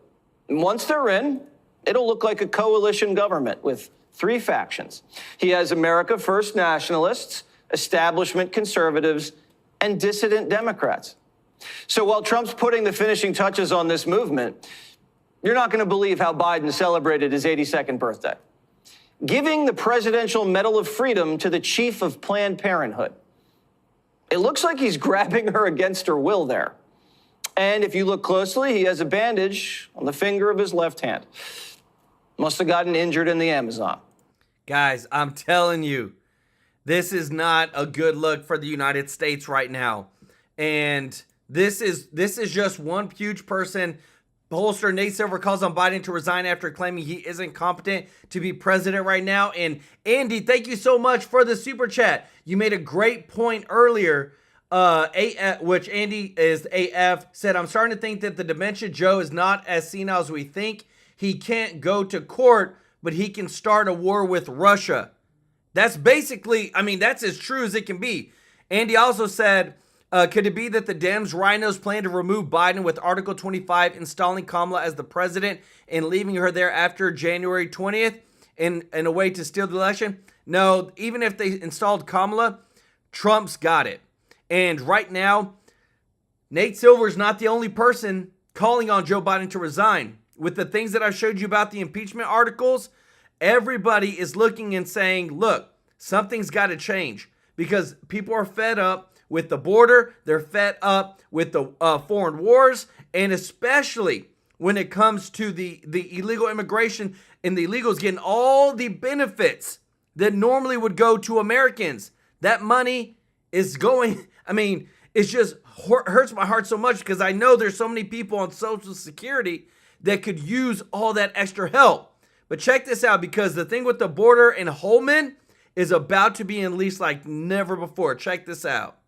Speaker 13: And once they're in, it'll look like a coalition government with 3 factions. He has America First nationalists, establishment conservatives, and dissident Democrats. So while Trump's putting the finishing touches on this movement, You're not going to believe how Biden celebrated his 82nd birthday. Giving the Presidential Medal of Freedom to the chief of Planned Parenthood. It looks like he's grabbing her against her will there. And if you look closely, he has a bandage on the finger of his left hand. Must have gotten injured in the Amazon.
Speaker 1: Guys, I'm telling you, this is not a good look for the United States right now. And this is just one huge person. Pollster Nate Silver calls on Biden to resign after claiming he isn't competent to be president right now. And Andy, thank you so much for the super chat. You made a great point earlier, which Andy is AF, said, I'm starting to think that the Dementia Joe is not as senile as we think. He can't go to court, but he can start a war with Russia. That's basically, I mean, that's as true as it can be. Andy also said, could it be that the Dems rhinos plan to remove Biden with Article 25, installing Kamala as the president and leaving her there after January 20th in a way to steal the election? No, even if they installed Kamala, Trump's got it. And right now, Nate Silver's not the only person calling on Joe Biden to resign. With the things that I showed you about the impeachment articles, everybody is looking and saying, look, something's got to change because people are fed up with the border. They're fed up with the foreign wars, and especially when it comes to the illegal immigration and the illegals getting all the benefits that normally would go to Americans. That money is going, I mean, it just hurts my heart so much because I know there's so many people on Social Security that could use all that extra help. But check this out, because the thing with the border and Holman is about to be unleashed like never before. Check this out.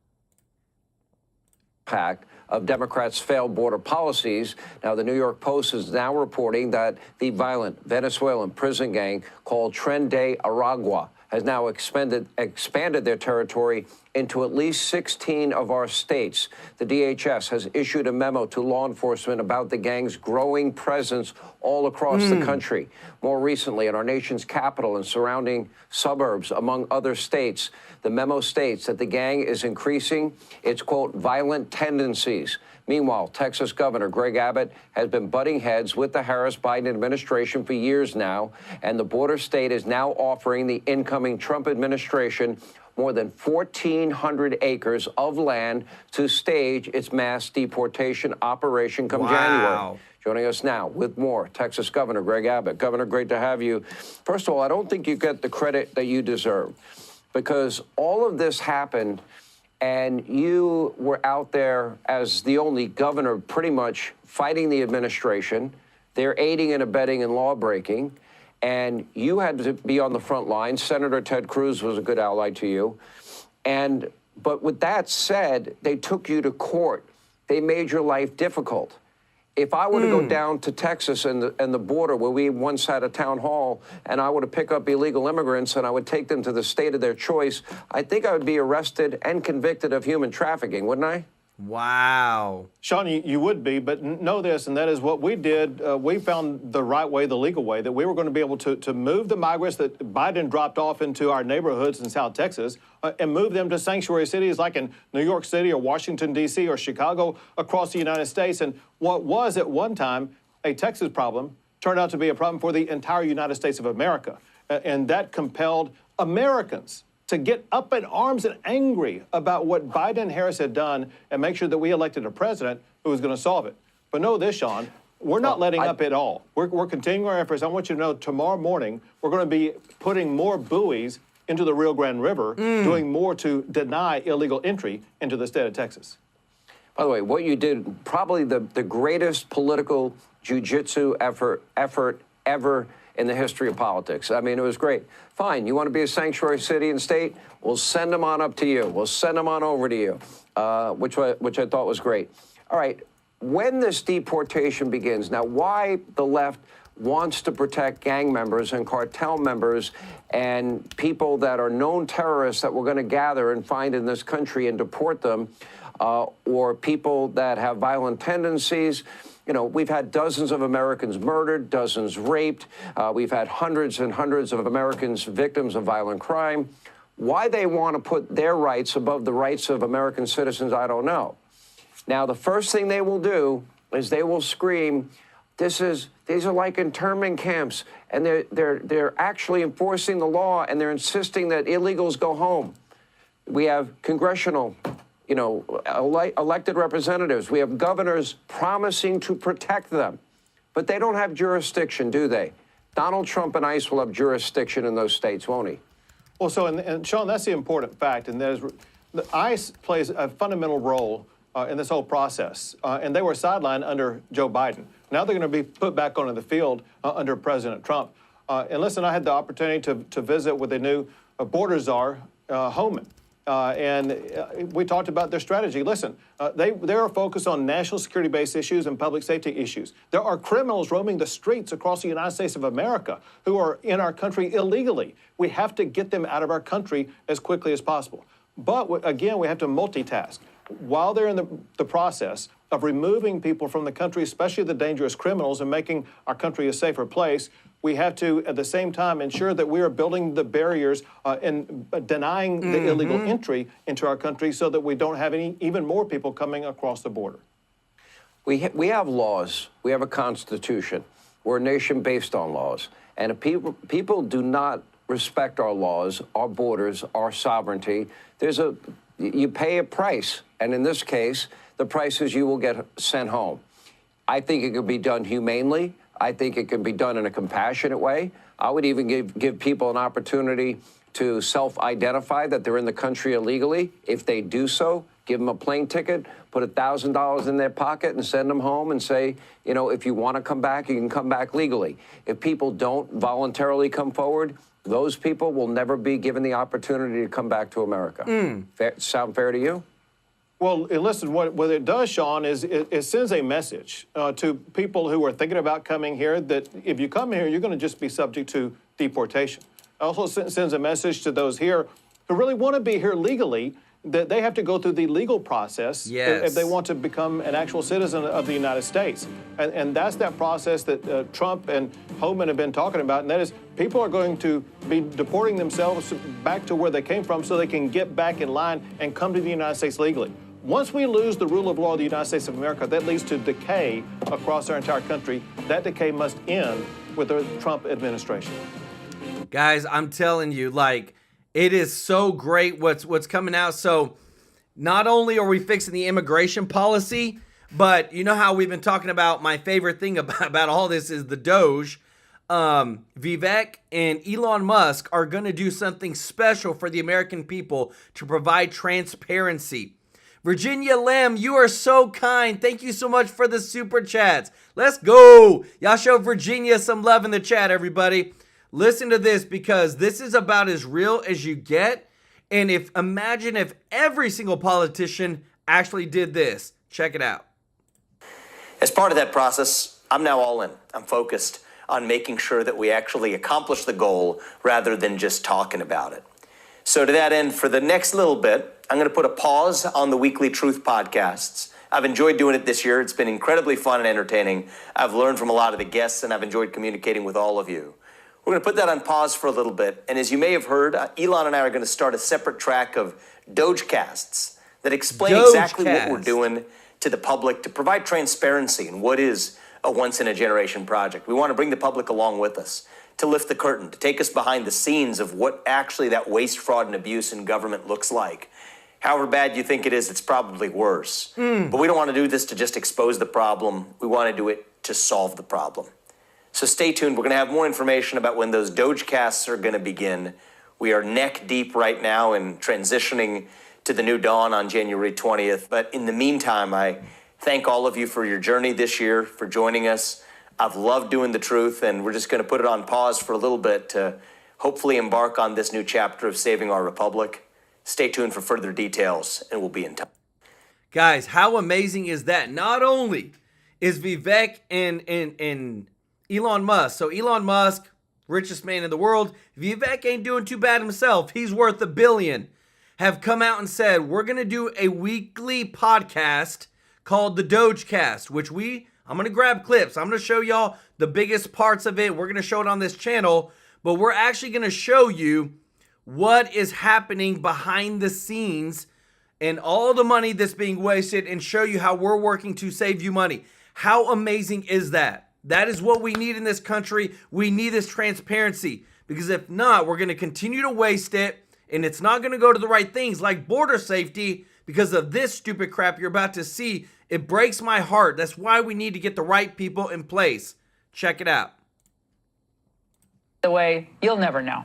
Speaker 4: Pack of Democrats' failed border policies. Now, the New York Post is now reporting that the violent Venezuelan prison gang called Tren de Aragua has now expanded their territory into at least 16 of our states. The DHS has issued a memo to law enforcement about the gang's growing presence all across the country. More recently, in our nation's capital and surrounding suburbs, among other states, the memo states that the gang is increasing its, quote, violent tendencies. Meanwhile, Texas Governor Greg Abbott has been butting heads with the Harris-Biden administration for years now, and the border state is now offering the incoming Trump administration more than 1,400 acres of land to stage its mass deportation operation come January. Joining us now with more, Texas Governor Greg Abbott. Governor, great to have you. First of all, I don't think you get the credit that you deserve, because all of this happened and you were out there as the only governor pretty much fighting the administration. They're aiding and abetting in law breaking. And you had to be on the front line. Senator Ted Cruz was a good ally to you. But with that said, they took you to court. They made your life difficult. If I were to go down to Texas and the border, where we once had a town hall, and I were to pick up illegal immigrants and I would take them to the state of their choice, I think I would be arrested and convicted of human trafficking, wouldn't I?
Speaker 1: Wow.
Speaker 22: Sean, you would be, but know this, and that is what we did. We found the right way, the legal way, that we were going to be able to move the migrants that Biden dropped off into our neighborhoods in South Texas and move them to sanctuary cities like in New York City or Washington, D.C. or Chicago across the United States. And what was at one time a Texas problem turned out to be a problem for the entire United States of America. And that compelled Americans to get up in arms and angry about what Biden and Harris had done and make sure that we elected a president who was going to solve it. But know this, Sean, we're not letting up at all. We're continuing our efforts. I want you to know tomorrow morning we're going to be putting more buoys into the Rio Grande River, doing more to deny illegal entry into the state of Texas.
Speaker 4: By the way, what you did, probably the greatest political jiu-jitsu effort ever in the history of politics. I mean, it was great. Fine, you want to be a sanctuary city and state? We'll send them on up to you. We'll send them on over to you, which I thought was great. All right, when this deportation begins, now why the left wants to protect gang members and cartel members and people that are known terrorists that we're going to gather and find in this country and deport them, or people that have violent tendencies. You know, we've had dozens of Americans murdered, dozens raped. We've had hundreds and hundreds of Americans victims of violent crime. Why they want to put their rights above the rights of American citizens, I don't know. Now, the first thing they will do is they will scream, These are like internment camps, and they're actually enforcing the law, and they're insisting that illegals go home. We have congressional, elected representatives. We have governors promising to protect them, but they don't have jurisdiction, do they? Donald Trump and ICE will have jurisdiction in those states, won't he?
Speaker 22: Well, so, and Sean, that's the important fact, and that is the ICE plays a fundamental role in this whole process, and they were sidelined under Joe Biden. Now they're going to be put back onto the field under President Trump. And listen, I had the opportunity to visit with the new border czar, Homan. And we talked about their strategy. Listen, they are focused on national security-based issues and public safety issues. There are criminals roaming the streets across the United States of America who are in our country illegally. We have to get them out of our country as quickly as possible. But again, we have to multitask. While they're in the process of removing people from the country, especially the dangerous criminals, and making our country a safer place, we have to, at the same time, ensure that we are building the barriers and denying the illegal entry into our country so that we don't have even more people coming across the border.
Speaker 4: We have laws. We have a constitution. We're a nation based on laws. And if people do not respect our laws, our borders, our sovereignty, you pay a price. And in this case, the price is you will get sent home. I think it could be done humanely. I think it can be done in a compassionate way. I would even give people an opportunity to self-identify that they're in the country illegally. If they do so, give them a plane ticket, put $1,000 in their pocket and send them home and say, if you want to come back, you can come back legally. If people don't voluntarily come forward, those people will never be given the opportunity to come back to America. Sound fair to you?
Speaker 22: Well, listen, what it does, Sean, is it sends a message to people who are thinking about coming here that if you come here, you're going to just be subject to deportation. It also sends a message to those here who really want to be here legally, that they have to go through the legal process if they want to become an actual citizen of the United States. And that's that process that Trump and Homan have been talking about, and that is people are going to be deporting themselves back to where they came from so they can get back in line and come to the United States legally. Once we lose the rule of law of the United States of America, that leads to decay across our entire country. That decay must end with the Trump administration.
Speaker 1: Guys, I'm telling you, it is so great what's coming out. So not only are we fixing the immigration policy, but you know how we've been talking about my favorite thing about all this is the DOGE. Vivek and Elon Musk are going to do something special for the American people to provide transparency. Virginia Lamb, you are so kind. Thank you so much for the super chats. Let's go. Y'all show Virginia some love in the chat, everybody. Listen to this, because this is about as real as you get. And imagine if every single politician actually did this. Check it out.
Speaker 2: As part of that process, I'm now all in. I'm focused on making sure that we actually accomplish the goal rather than just talking about it. So to that end, for the next little bit, I'm going to put a pause on the weekly Truth podcasts. I've enjoyed doing it this year. It's been incredibly fun and entertaining. I've learned from a lot of the guests, and I've enjoyed communicating with all of you. We're going to put that on pause for a little bit. And as you may have heard, Elon and I are going to start a separate track of DOGE casts that explain exactly what we're doing to the public to provide transparency in what is a once-in-a-generation project. We want to bring the public along with us, to lift the curtain, to take us behind the scenes of what actually that waste, fraud, and abuse in government looks like. However bad you think it is, it's probably worse. But we don't want to do this to just expose the problem. We want to do it to solve the problem. So stay tuned. We're going to have more information about when those DOGE casts are going to begin. We are neck deep right now in transitioning to the new dawn on January 20th. But in the meantime, I thank all of you for your journey this year, for joining us. I've loved doing the Truth, and we're just going to put it on pause for a little bit to hopefully embark on this new chapter of saving our republic. Stay tuned for further details, and we'll be in touch.
Speaker 1: Guys, how amazing is that? Not only is Vivek and Elon Musk, so Elon Musk, richest man in the world, Vivek ain't doing too bad himself. He's worth $1 billion. Have come out and said, we're going to do a weekly podcast called the DOGE Cast, which I'm going to grab clips. I'm going to show y'all the biggest parts of it. We're going to show it on this channel, but we're actually going to show you what is happening behind the scenes and all the money that's being wasted, and show you how we're working to save you money. How amazing is that? That is what we need in this country. We need this transparency, because if not, we're going to continue to waste it, and it's not going to go to the right things like border safety because of this stupid crap you're about to see. It breaks my heart. That's why we need to get the right people in place. Check it out.
Speaker 3: The way you'll never know.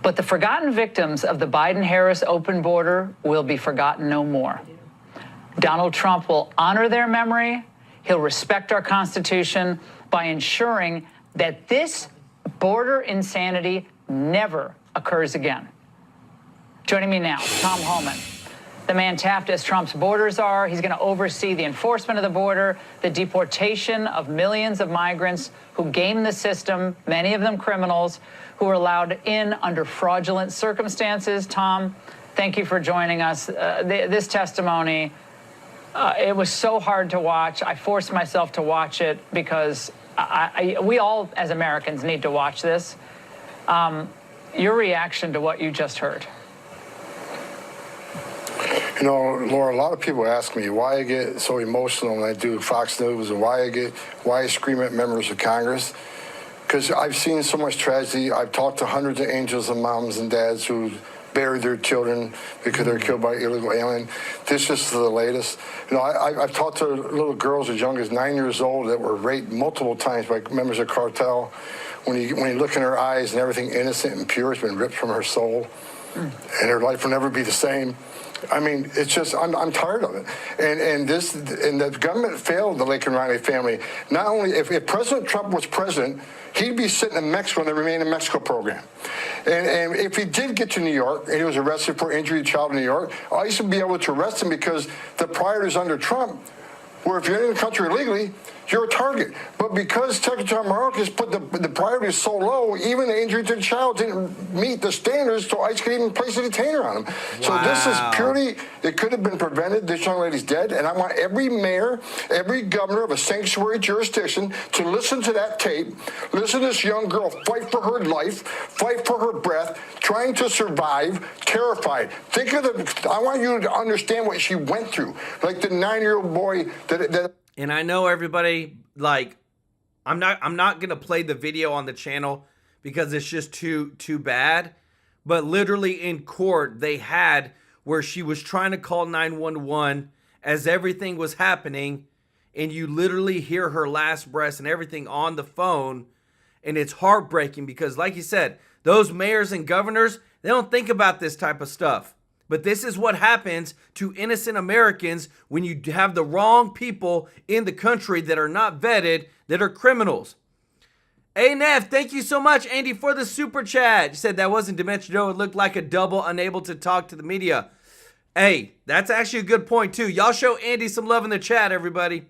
Speaker 3: But the forgotten victims of the Biden-Harris open border will be forgotten no more. Donald Trump will honor their memory. He'll respect our Constitution by ensuring that this border insanity never occurs again. Joining me now, Tom Homan, the man tapped as Trump's border czar. He's going to oversee the enforcement of the border, the deportation of millions of migrants who game the system, many of them criminals, who are allowed in under fraudulent circumstances. Tom, thank you for joining us. This testimony, it was so hard to watch. I forced myself to watch it because we all, as Americans, need to watch this. Your reaction to what you just heard?
Speaker 6: You know, Laura, a lot of people ask me why I get so emotional when I do Fox News and why I scream at members of Congress. Because I've seen so much tragedy. I've talked to hundreds of angels and moms and dads who buried their children because they're killed by illegal alien. This is the latest. You know, I've talked to little girls as young as 9 years old that were raped multiple times by members of cartel. When you look in her eyes and everything innocent and pure has been ripped from her soul, and her life will never be the same. I mean, it's just, I'm tired of it. And the government failed the Lake and Riley family. Not only, if President Trump was president, he'd be sitting in Mexico in the Remain in Mexico program. And if he did get to New York and he was arrested for injury to a child in New York, ICE would be able to arrest him because the priorities under Trump were if you're in the country illegally, you're a target. But because Secretary Mayorkas put the priorities so low, even the injury to the child didn't meet the standards, so ICE could even place a detainer on him. So this is purely, it could have been prevented. This young lady's dead. And I want every mayor, every governor of a sanctuary jurisdiction to listen to that tape, listen to this young girl fight for her life, fight for her breath, trying to survive, terrified. Think of I want you to understand what she went through. Like the 9-year-old boy that
Speaker 1: And I know everybody, like, I'm not gonna play the video on the channel because it's just too bad. But literally in court, they had where she was trying to call 911 as everything was happening, and you literally hear her last breaths and everything on the phone, and it's heartbreaking because, like you said, those mayors and governors, they don't think about this type of stuff. But this is what happens to innocent Americans when you have the wrong people in the country that are not vetted, that are criminals. Hey, Neff, thank you so much, Andy, for the super chat. You said that wasn't Dementia Joe. It looked like a double unable to talk to the media. Hey, that's actually a good point, too. Y'all show Andy some love in the chat, everybody.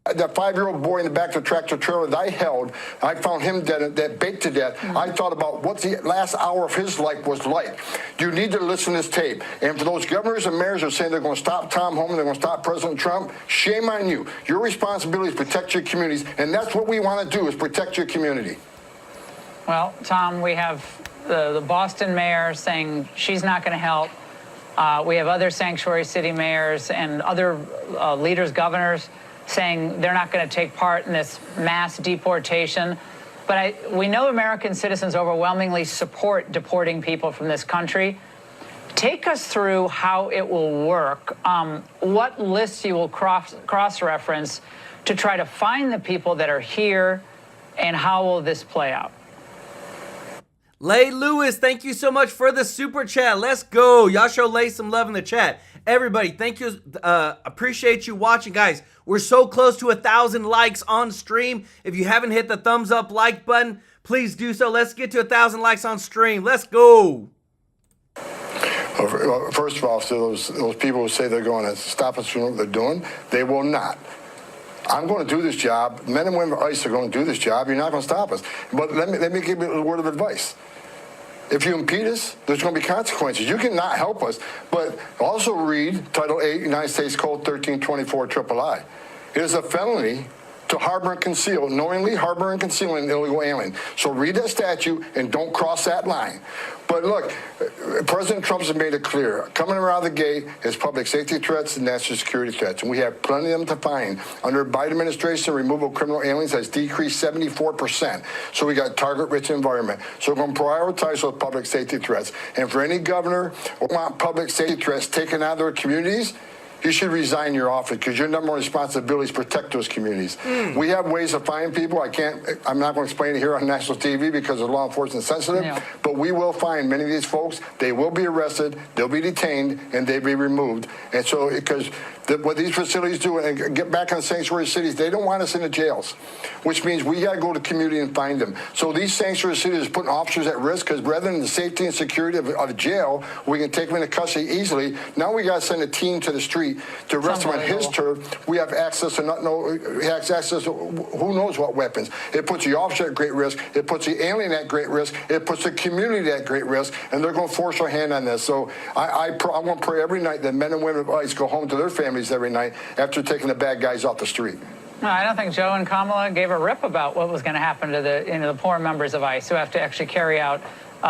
Speaker 6: That 5-year-old boy in the back of the tractor trailer that I held, I found him dead, baked to death. I thought about what the last hour of his life was like. You need to listen to this tape. And for those governors and mayors who are saying they're going to stop Tom Homan, they're going to stop President Trump, shame on you. Your responsibility is protect your communities, and that's what we want to do, is protect your community.
Speaker 3: Well, Tom, we have the Boston mayor saying she's not going to help. We have other sanctuary city mayors and other leaders, governors, saying they're not going to take part in this mass deportation. But we know American citizens overwhelmingly support deporting people from this country. Take us through how it will work, what lists you will cross-reference to try to find the people that are here, and how will this play out?
Speaker 1: Lay Lewis, thank you so much for the super chat. Let's go. Y'all show Lay some love in the chat. Everybody, thank you. Appreciate you watching, guys. We're so close to 1,000 likes on stream. If you haven't hit the thumbs up like button, please do so. Let's get to 1,000 likes on stream. Let's go.
Speaker 6: First of all, so those people who say they're going to stop us from what they're doing, they will not. I'm going to do this job. Men and women of ICE are going to do this job. You're not going to stop us. But let me give you a word of advice. If you impede us, there's going to be consequences. You cannot help us, but also read Title 8, United States Code 1324 III. It is a felony to harbor and conceal, knowingly harbor and conceal an illegal alien. So read that statute and don't cross that line. But look, President Trump has made it clear. Coming around the gate is public safety threats and national security threats. And we have plenty of them to find. Under Biden administration, removal of criminal aliens has decreased 74%. So we got target-rich environment. So we're going to prioritize those public safety threats. And for any governor who want public safety threats taken out of their communities, you should resign your office because your number one responsibility is protect those communities. We have ways to find people. I'm not going to explain it here on national TV because it's law enforcement sensitive, but we will find many of these folks. They will be arrested, they'll be detained, and they'll be removed. And so, because what these facilities do, and get back on sanctuary cities, they don't want us in the jails, which means we got to go to the community and find them. So these sanctuary cities are putting officers at risk because rather than the safety and security of a jail, we can take them into custody easily. Now we got to send a team to the street to arrest him on his turf. We have access to who knows what weapons. It puts the officer at great risk. It puts the alien at great risk. It puts the community at great risk, and they're going to force our hand on this. So I want to pray every night that men and women of ICE go home to their families every night after taking the bad guys off the street.
Speaker 3: No, I don't think Joe and Kamala gave a rip about what was going to happen to the poor members of ICE who have to actually carry out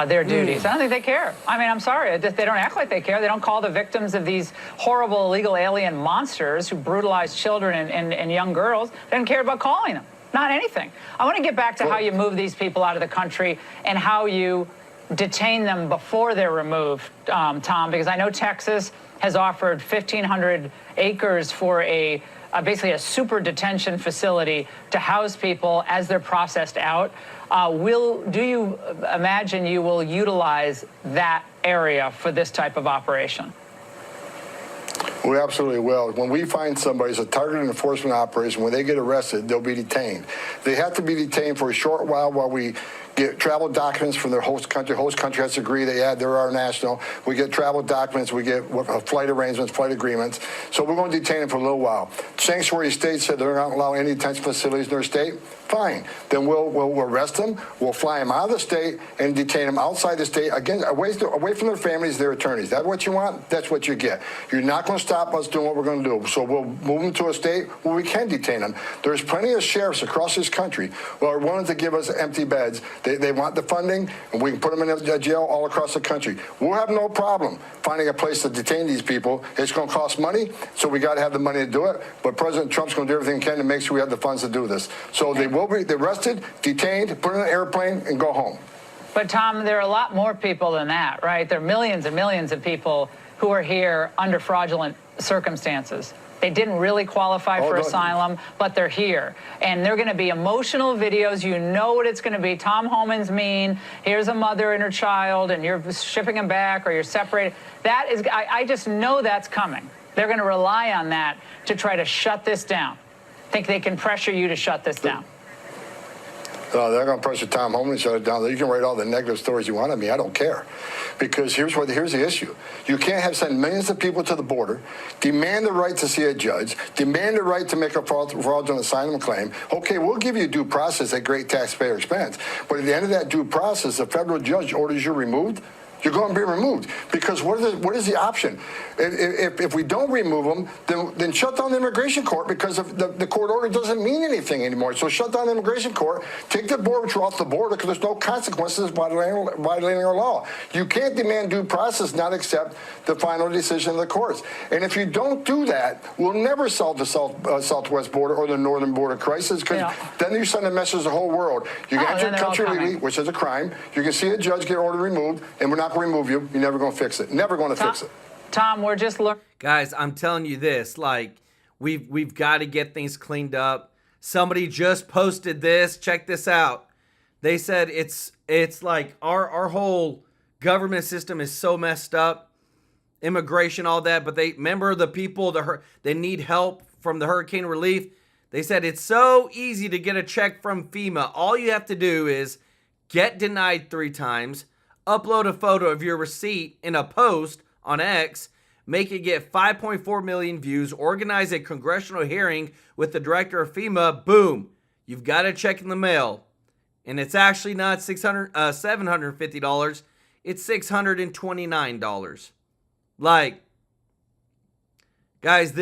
Speaker 3: their duties. I don't think they care. I mean, I'm sorry. They don't act like they care. They don't call the victims of these horrible illegal alien monsters who brutalize children and young girls. They don't care about calling them. Not anything. I want to get back to how you move these people out of the country and how you detain them before they're removed, Tom, because I know Texas has offered 1,500 acres for basically a super detention facility to house people as they're processed out. Do you imagine you will utilize that area for this type of operation?
Speaker 6: We absolutely will. When we find somebody, it's a targeted enforcement operation. When they get arrested, they'll be detained. They have to be detained for a short while we get travel documents from their host country. Host country has to agree they're our national. We get travel documents. We get flight arrangements, flight agreements. So we're going to detain them for a little while. Sanctuary states said they're not allowing any detention facilities in their state. Fine. Then we'll arrest them. We'll fly them out of the state and detain them outside the state, again, away from their families, their attorneys. That's what you want. That's what you get. You're not going to stop us doing what we're going to do. So we'll move them to a state where we can detain them. There's plenty of sheriffs across this country who are willing to give us empty beds. They want the funding, and we can put them in a jail all across the country. We'll have no problem finding a place to detain these people. It's going to cost money, so we got to have the money to do it. But President Trump's going to do everything he can to make sure we have the funds to do this. So they will be arrested, detained, put in an airplane, and go home.
Speaker 3: But Tom, there are a lot more people than that, right? There are millions and millions of people who are here under fraudulent circumstances. They didn't really qualify for asylum, but they're here. And they're going to be emotional videos. You know what it's going to be. Tom Homan's mean. Here's a mother and her child, and you're shipping them back or you're separated. That is, I just know that's coming. They're going to rely on that to try to shut this down. Think they can pressure you to shut this down?
Speaker 6: They're going to pressure Tom Homan to shut it down. You can write all the negative stories you want of me. I don't care. Because here's the issue. You can't send millions of people to the border, demand the right to see a judge, demand the right to make a fraudulent asylum claim. Okay, we'll give you due process at great taxpayer expense. But at the end of that due process, the federal judge orders you removed. You're going to be removed because what is the option? If we don't remove them, then shut down the immigration court because the court order doesn't mean anything anymore. So shut down the immigration court, take the border patrol off the border because there's no consequences violating our law. You can't demand due process, not accept the final decision of the courts. And if you don't do that, we'll never solve the southwest border or the northern border crisis because then you send a message to the whole world. You can enter the country illegally, which is a crime. You can see a judge get order removed, and we're not remove you. You're never going to fix it. Never going to fix it.
Speaker 3: Tom, we're just looking.
Speaker 1: Guys, I'm telling you this. Like, we've got to get things cleaned up. Somebody just posted this. Check this out. They said it's like our whole government system is so messed up. Immigration, all that. But remember the people they need help from the hurricane relief. They said it's so easy to get a check from FEMA. All you have to do is get denied 3 times. Upload a photo of your receipt in a post on X, make it get 5.4 million views, organize a congressional hearing with the director of FEMA, boom, you've got a check in the mail. And it's actually not $750, it's $629. Like, guys,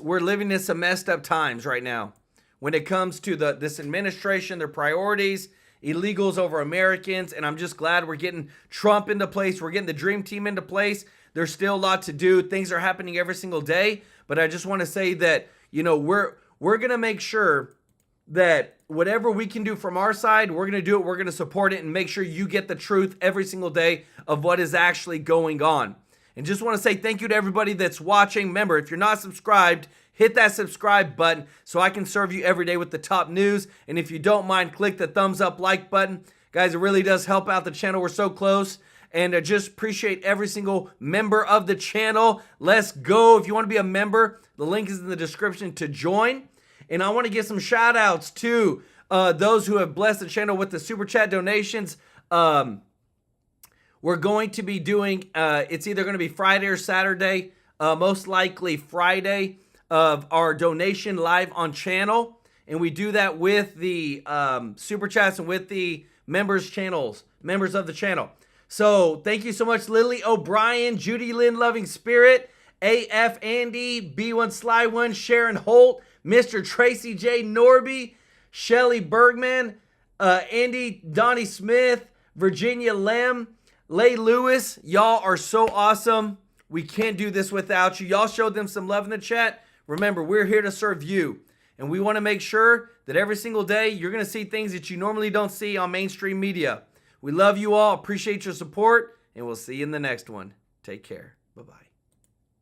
Speaker 1: we're living in some messed up times right now. when it comes to this administration, their priorities, illegals over Americans. And I'm just glad we're getting Trump into place. We're getting the dream team into place. There's still a lot to do. Things are happening every single day. But I just want to say that, you know, we're going to make sure that whatever we can do from our side, we're going to do it. We're going to support it and make sure you get the truth every single day of what is actually going on. And just want to say thank you to everybody that's watching. Remember, if you're not subscribed, hit that subscribe button so I can serve you every day with the top news. And if you don't mind, click the thumbs up like button. Guys, it really does help out the channel. We're so close. And I just appreciate every single member of the channel. Let's go. If you want to be a member, the link is in the description to join. And I want to give some shout outs to those who have blessed the channel with the super chat donations. We're going to be doing, it's either going to be Friday or Saturday, most likely Friday, of our donation live on channel. And we do that with the super chats and with the members of the channel. So thank you so much, Lily O'Brien, Judy Lynn Loving Spirit, AF Andy, B1 Sly One, Sharon Holt, Mr. Tracy J. Norby, Shelly Bergman, Andy Donnie Smith, Virginia Lem, Lay Lewis. Y'all are so awesome. We can't do this without you. Y'all showed them some love in the chat. Remember, we're here to serve you. And we want to make sure that every single day you're going to see things that you normally don't see on mainstream media. We love you all. Appreciate your support. And we'll see you in the next one. Take care. Bye-bye.